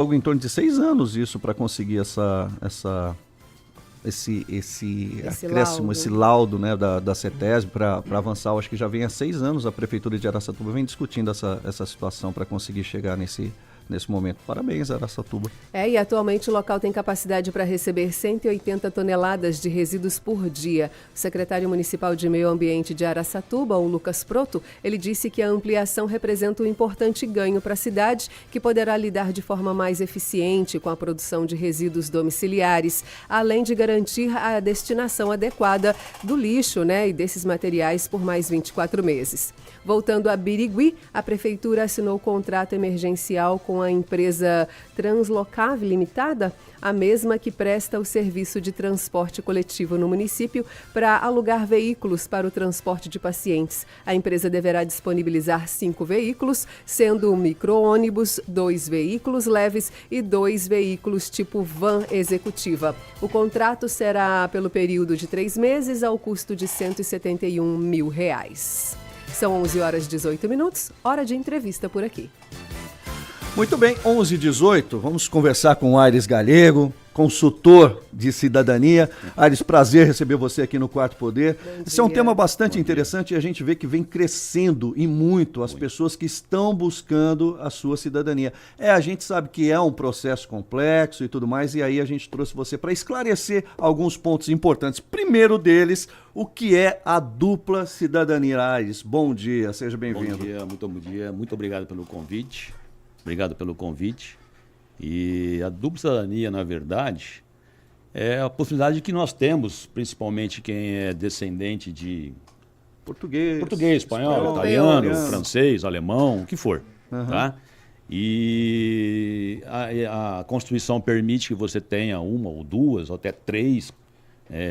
algo em torno de 6 anos isso para conseguir esse acréscimo, laudo. esse laudo, né, da CETESB para avançar. Eu acho que já vem há 6 anos a Prefeitura de Araçatuba vem discutindo essa situação para conseguir chegar nesse momento. Parabéns, Araçatuba. E atualmente o local tem capacidade para receber 180 toneladas de resíduos por dia. O secretário municipal de Meio Ambiente de Araçatuba, o Lucas Proto, ele disse que a ampliação representa um importante ganho para a cidade, que poderá lidar de forma mais eficiente com a produção de resíduos domiciliares, além de garantir a destinação adequada do lixo, e desses materiais por mais 24 meses. Voltando a Birigui, a prefeitura assinou contrato emergencial com a empresa Translocave Limitada, a mesma que presta o serviço de transporte coletivo no município para alugar veículos para o transporte de pacientes. A empresa deverá disponibilizar 5 veículos, sendo um micro-ônibus, 2 veículos leves e 2 veículos tipo van executiva. O contrato será pelo período de 3 meses ao custo de R$171 mil. São 11h18, hora de entrevista por aqui. Muito bem, 11h18, vamos conversar com o Aires Galego, consultor de cidadania. Aires, prazer receber você aqui no Quarto Poder. Esse é um tema bastante interessante e a gente vê que vem crescendo e muito as pessoas que estão buscando a sua cidadania. A gente sabe que é um processo complexo e tudo mais, e aí a gente trouxe você para esclarecer alguns pontos importantes. Primeiro deles, o que é a dupla cidadania. Aires, bom dia, seja bem-vindo. Bom dia, muito obrigado pelo convite. Obrigado pelo convite. E a dupla cidadania, na verdade, é a possibilidade que nós temos, principalmente quem é descendente de português, espanhol, italiano, francês, alemão, o que for. Tá? E a Constituição permite que você tenha uma ou duas, ou até 3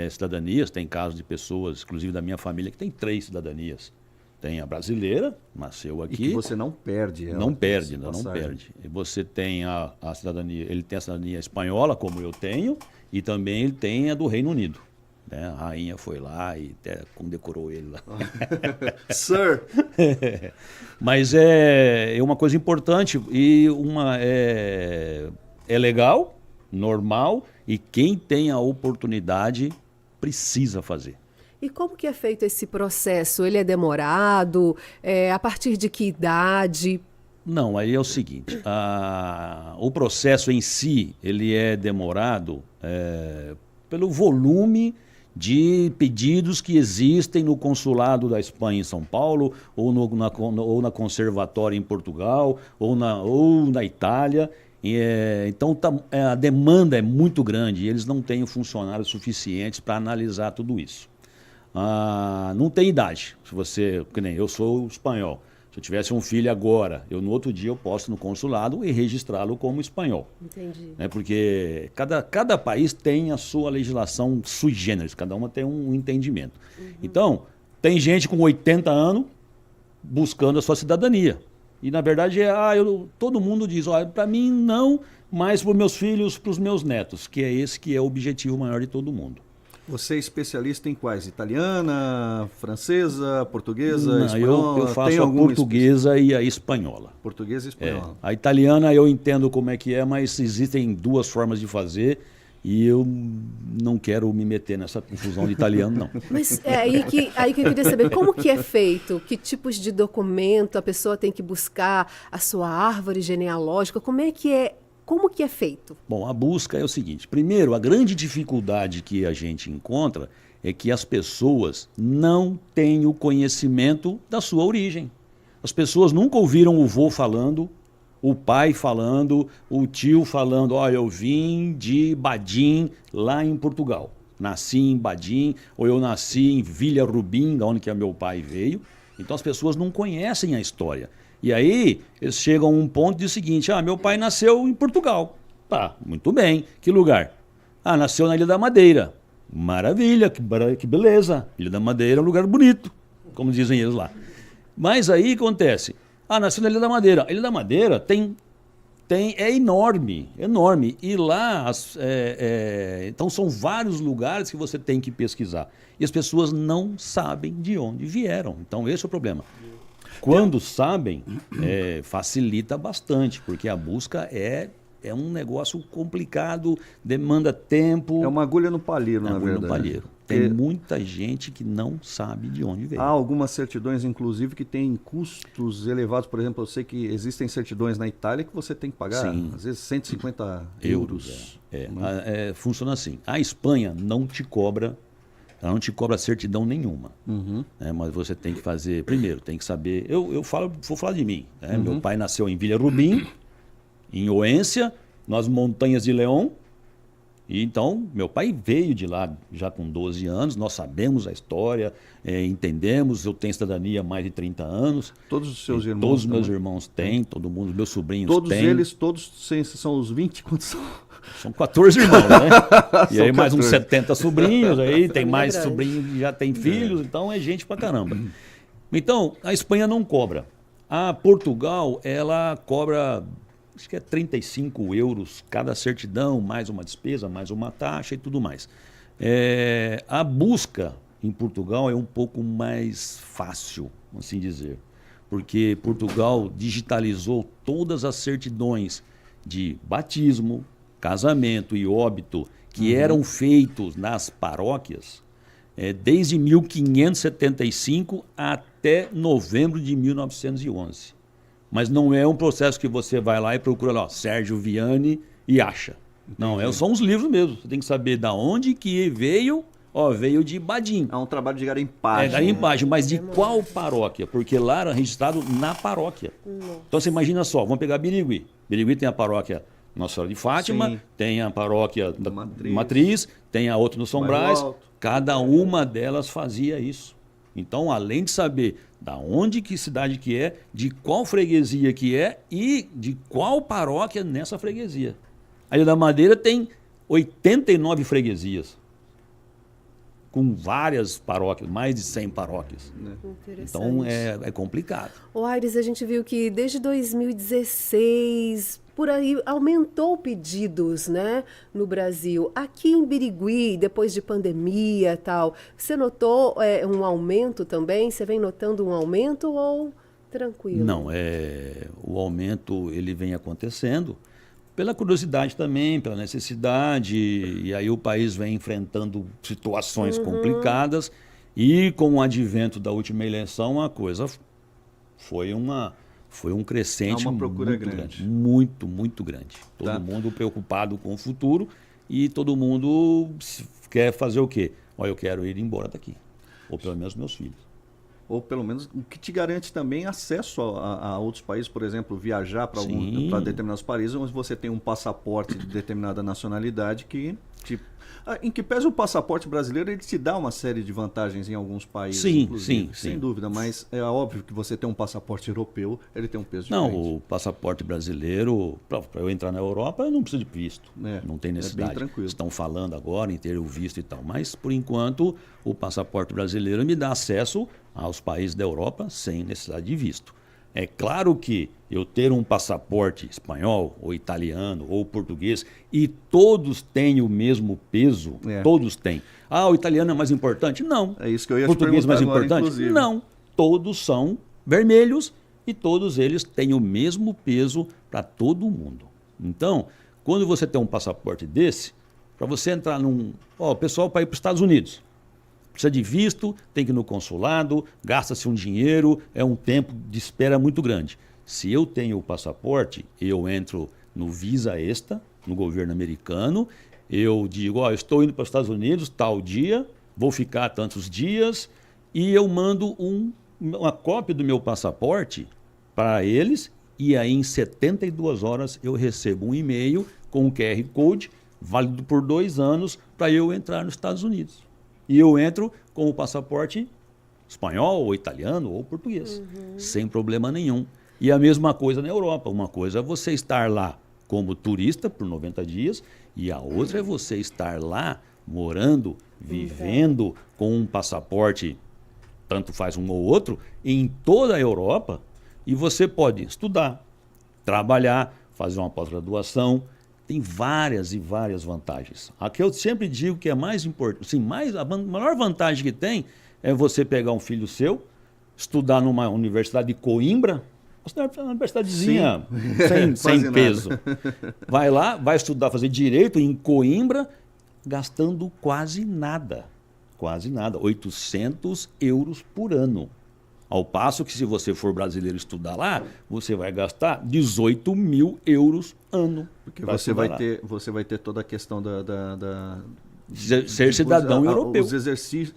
cidadanias. Tem casos de pessoas, inclusive da minha família, que tem 3 cidadanias. Tem a brasileira, nasceu aqui. E que você não perde ela. Não perde. E você tem a cidadania, ele tem a cidadania espanhola, como eu tenho, e também ele tem a do Reino Unido. Né? A rainha foi lá e até condecorou ele lá. Sir! Mas é uma coisa importante e é legal, normal, e quem tem a oportunidade precisa fazer. E como que é feito esse processo? Ele é demorado? A partir de que idade? Não, aí é o seguinte, o processo em si, ele é demorado pelo volume de pedidos que existem no consulado da Espanha em São Paulo, ou na Conservatória em Portugal, ou na Itália. Então a demanda é muito grande e eles não têm funcionários suficientes para analisar tudo isso. Não tem idade. Se você, que nem eu sou espanhol, se eu tivesse um filho agora, no outro dia eu posso ir no consulado e registrá-lo como espanhol. Entendi. Porque cada país tem a sua legislação sui generis, cada uma tem um entendimento. Então, tem gente com 80 anos buscando a sua cidadania. E na verdade todo mundo diz, para mim não, mas para os meus filhos, para os meus netos, que é esse que é o objetivo maior de todo mundo. Você é especialista em quais? Italiana, francesa, portuguesa, espanhola? Eu faço a portuguesa e a espanhola. Portuguesa e espanhola. A italiana eu entendo como é que é, mas existem 2 formas de fazer e eu não quero me meter nessa confusão de italiano, não. Mas aí que eu queria saber como que é feito, que tipos de documento a pessoa tem que buscar, a sua árvore genealógica, como que é feito? Bom, a busca é o seguinte. Primeiro, a grande dificuldade que a gente encontra é que as pessoas não têm o conhecimento da sua origem. As pessoas nunca ouviram o vô falando, o pai falando, o tio falando, eu vim de Badim, lá em Portugal. Nasci em Badim, ou eu nasci em Vila Rubim, da onde que meu pai veio. Então as pessoas não conhecem a história. E aí, eles chegam a um ponto de seguinte, meu pai nasceu em Portugal. Tá, muito bem. Que lugar? Nasceu na Ilha da Madeira. Maravilha, que beleza. Ilha da Madeira é um lugar bonito, como dizem eles lá. Mas aí acontece, nasceu na Ilha da Madeira. A Ilha da Madeira é enorme. E lá, então são vários lugares que você tem que pesquisar. E as pessoas não sabem de onde vieram. Então esse é o problema. Quando sabem, facilita bastante, porque a busca é é um negócio complicado, demanda tempo. É uma agulha no palheiro, na agulha verdade. no palheiro. Tem muita gente que não sabe de onde veio. Há algumas certidões, inclusive, que têm custos elevados. Por exemplo, eu sei que existem certidões na Itália que você tem que pagar, Sim. às vezes, 150 euros. Funciona assim. A Espanha não te cobra, ela não te cobra certidão nenhuma. Mas você tem que fazer, primeiro, tem que saber. Vou falar de mim. Meu pai nasceu em Villarrubim, em Oência, nas Montanhas de León. E então, meu pai veio de lá já com 12 anos, nós sabemos a história, entendemos, eu tenho cidadania há mais de 30 anos. Todos os seus irmãos? Todos os meus irmãos têm, todo mundo, meus sobrinhos todos têm. Todos são os 20? Quantos são? São 14 irmãos, né? E aí mais 14. uns 70 sobrinhos, aí tem mais grande. sobrinhos que já tem filhos, então é gente pra caramba. Então, a Espanha não cobra. A Portugal, ela cobra, acho que é 35 euros cada certidão, mais uma despesa, mais uma taxa e tudo mais. A busca em Portugal é um pouco mais fácil, assim dizer, porque Portugal digitalizou todas as certidões de batismo, casamento e óbito que eram feitos nas paróquias desde 1575 até novembro de 1911. Mas não é um processo que você vai lá e procura lá, Sérgio Vianney e acha. Não, são os livros mesmo. Você tem que saber da onde que veio. Veio de Badim. É um trabalho de garimpagem. Garimpagem, mas de qual paróquia? Porque lá era registrado na paróquia. Então você imagina só, vamos pegar Birigui. Birigui tem a paróquia Nossa Senhora de Fátima, Sim. tem a paróquia da Matriz, tem a outra no São Brás. Cada uma delas fazia isso. Então, além de saber da onde que cidade que é, de qual freguesia que é e de qual paróquia nessa freguesia. A Ilha da Madeira tem 89 freguesias, com várias paróquias, mais de 100 paróquias. Então, é complicado. O Aires, a gente viu que desde 2016, por aí, aumentou pedidos, né, no Brasil. Aqui em Birigui, depois de pandemia e tal, você notou um aumento também? Você vem notando um aumento ou tranquilo? Não, o aumento ele vem acontecendo pela curiosidade também, pela necessidade, e aí o país vem enfrentando situações complicadas, e com o advento da última eleição, a coisa foi um crescente uma procura muito grande. Muito, muito grande. Todo mundo preocupado com o futuro e todo mundo quer fazer o quê? Eu quero ir embora daqui, ou pelo menos meus filhos. Ou pelo menos o que te garante também acesso a outros países, por exemplo, viajar para determinados países, onde você tem um passaporte de determinada nacionalidade que em que pese o passaporte brasileiro, ele te dá uma série de vantagens em alguns países, Sim. sem dúvida, mas é óbvio que você tem um passaporte europeu, ele tem um peso diferente. Não, o passaporte brasileiro, para eu entrar na Europa, eu não preciso de visto, não tem necessidade. É bem tranquilo. Estão falando agora em ter o visto e tal, mas por enquanto o passaporte brasileiro me dá acesso aos países da Europa sem necessidade de visto. É claro que eu ter um passaporte espanhol, ou italiano, ou português, e todos têm o mesmo peso, todos têm. O italiano é mais importante? Não. É isso que eu ia Português te mais perguntar agora, importante? inclusive. Não. Todos são vermelhos e todos eles têm o mesmo peso para todo mundo. Então, quando você tem um passaporte desse, para você entrar pessoal para ir para os Estados Unidos, precisa de visto, tem que ir no consulado, gasta-se um dinheiro, é um tempo de espera muito grande. Se eu tenho o passaporte, eu entro no Visa Extra, no governo americano, eu digo, eu estou indo para os Estados Unidos tal dia, vou ficar tantos dias, e eu mando uma cópia do meu passaporte para eles, e aí em 72 horas eu recebo um e-mail com um QR Code, válido por 2 anos, para eu entrar nos Estados Unidos. E eu entro com o passaporte espanhol, ou italiano, ou português, sem problema nenhum. E a mesma coisa na Europa. Uma coisa é você estar lá como turista por 90 dias, e a outra é você estar lá morando, vivendo com um passaporte, tanto faz um ou outro, em toda a Europa, e você pode estudar, trabalhar, fazer uma pós-graduação. Tem várias e várias vantagens. A que eu sempre digo que é mais importante, a maior vantagem que tem é você pegar um filho seu, estudar numa universidade de Coimbra, Uma universidadezinha sem Quase peso. nada. Vai lá, vai estudar, fazer direito em Coimbra, gastando quase nada. Quase nada. 800 euros por ano. Ao passo que, se você for brasileiro estudar lá, você vai gastar 18 mil euros ano. Porque pra você estudar vai, lá. você vai ter toda a questão Ser cidadão europeu. Os exercícios,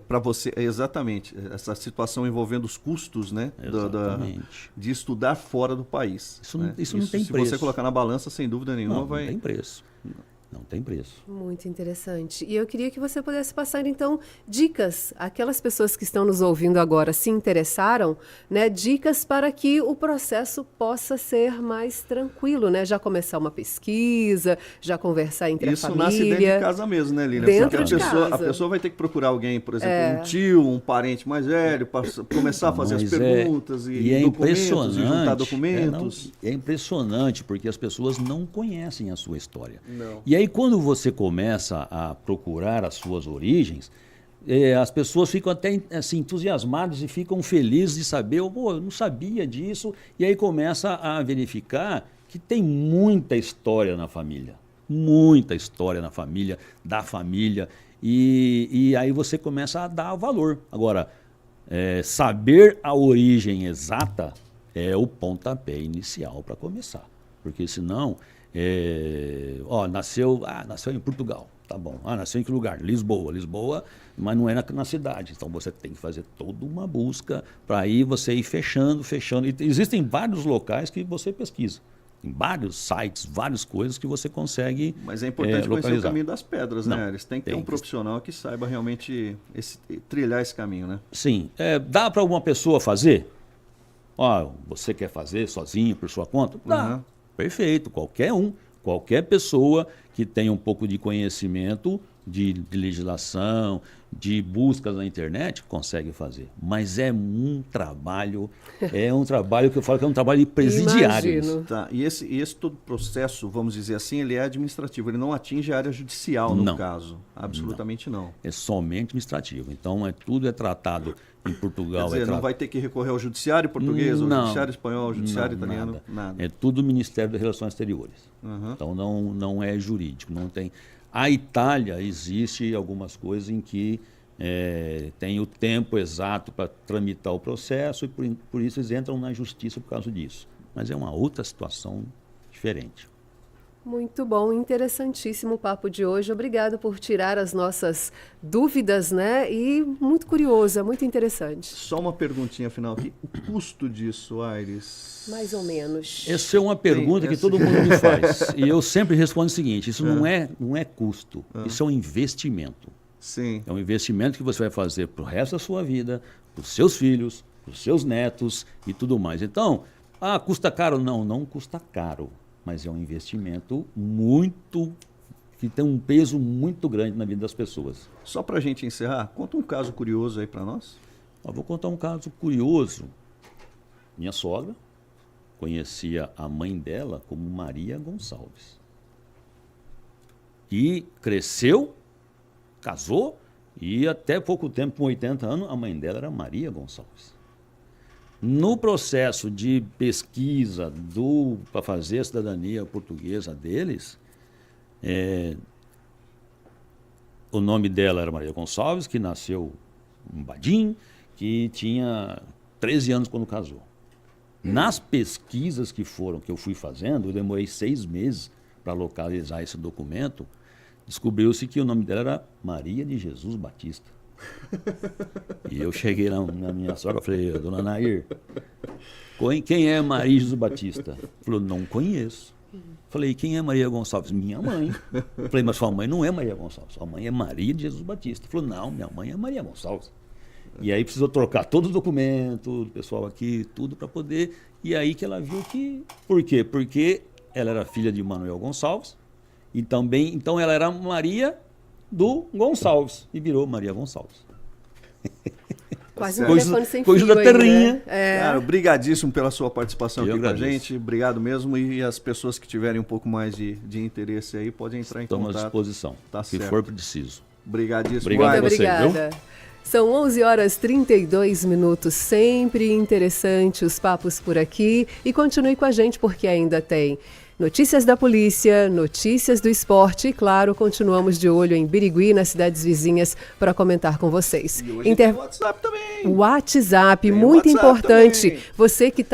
para você, exatamente, essa situação envolvendo os custos, né, Exatamente. de estudar fora do país. Isso né? não tem se preço. você colocar na balança, sem dúvida nenhuma, Não vai... tem preço. Não tem preço. Muito interessante. E eu queria que você pudesse passar, então, dicas. Aquelas pessoas que estão nos ouvindo agora se interessaram, né? Dicas para que o processo possa ser mais tranquilo, né? Já começar uma pesquisa, já conversar entre a Isso família. nasce dentro de casa mesmo, né, Lilian? Dentro Porque de casa. a pessoa vai ter que procurar alguém, por exemplo, um tio, um parente mais velho, para começar a fazer as perguntas e é documentos, impressionante. e juntar documentos. É impressionante, porque as pessoas não conhecem a sua história. Não. E aí, quando você começa a procurar as suas origens, as pessoas ficam até assim, entusiasmadas e ficam felizes de saber, eu não sabia disso, e aí começa a verificar que tem muita história na família, da família, e aí você começa a dar valor. Agora, saber a origem exata é o pontapé inicial para começar, porque senão... nasceu em Portugal, tá bom. Nasceu em que lugar? Lisboa, mas não é na cidade. Então você tem que fazer toda uma busca para aí você ir fechando. E existem vários locais que você pesquisa. Tem vários sites, várias coisas que você consegue Mas é importante conhecer o localizar. caminho das pedras, né, Não, Aires? Tem que ter tem um que- profissional que saiba realmente trilhar esse caminho, né? Sim. Dá para uma pessoa fazer? Você quer fazer sozinho, por sua conta? Dá. Uhum. Perfeito. Qualquer pessoa que tenha um pouco de conhecimento de legislação, de buscas na internet, consegue fazer. Mas é um trabalho que eu falo que é um trabalho de presidiários. Imagino. Tá, e esse todo processo, vamos dizer assim, ele é administrativo, ele não atinge a área judicial, no Não. caso. Absolutamente não. É somente administrativo. Então, tudo é tratado em Portugal. Quer dizer, não vai ter que recorrer ao judiciário português, ao Não. judiciário espanhol, ao judiciário Não, italiano, nada. É tudo Ministério das Relações Exteriores. Uhum. Então não é jurídico, não tem. A Itália existe algumas coisas em que tem o tempo exato para tramitar o processo e por isso eles entram na justiça por causa disso. Mas é uma outra situação diferente. Muito bom, interessantíssimo o papo de hoje. Obrigado por tirar as nossas dúvidas, né? E muito curioso, é muito interessante. Só uma perguntinha final aqui. O custo disso, Aires? Mais ou menos. Essa é uma pergunta que essa- todo mundo me faz. E eu sempre respondo o seguinte: isso não é custo, isso é um investimento. Sim. É um investimento que você vai fazer para o resto da sua vida, para os seus filhos, para os seus netos e tudo mais. Então, custa caro? Não custa caro, mas é um investimento que tem um peso muito grande na vida das pessoas. Só para a gente encerrar, conta um caso curioso aí para nós. Eu vou contar um caso curioso. Minha sogra conhecia a mãe dela como Maria Gonçalves. E cresceu, casou, e até pouco tempo, com 80 anos, a mãe dela era Maria Gonçalves. No processo de pesquisa para fazer a cidadania portuguesa deles, o nome dela era Maria Gonçalves, que nasceu em Badim, que tinha 13 anos quando casou. Nas pesquisas que eu fui fazendo, eu demorei 6 meses para localizar esse documento, descobriu-se que o nome dela era Maria de Jesus Batista. E eu cheguei lá na minha sogra e falei: dona Nair, quem é Maria Jesus Batista? Falou: não conheço. Falei: quem é Maria Gonçalves? Minha mãe. Falei: mas sua mãe não é Maria Gonçalves, sua mãe é Maria de Jesus Batista. Falou: não, minha mãe é Maria Gonçalves. E aí precisou trocar todos os documentos, o pessoal aqui, tudo para poder. E aí que ela viu que... Por quê? Porque ela era filha de Manuel Gonçalves e também, então ela era Maria do Gonçalves e virou Maria Gonçalves. Quase um Coisa- telefone sem coisa fio da aí, né? terrinha. Cara, obrigadíssimo pela sua participação Eu aqui com a agradeço. gente. Obrigado mesmo. E as pessoas que tiverem um pouco mais de interesse aí, podem entrar em Estamos à contato. disposição, Tá se certo. for preciso. Obrigadíssimo. Obrigado a Muito você, obrigada. São 11h32, sempre interessante os papos por aqui. E continue com a gente porque ainda tem notícias da polícia, notícias do esporte e, claro, continuamos de olho em Birigui e nas cidades vizinhas para comentar com vocês. E hoje tem o WhatsApp também. WhatsApp, Tem o muito WhatsApp importante. também. Você que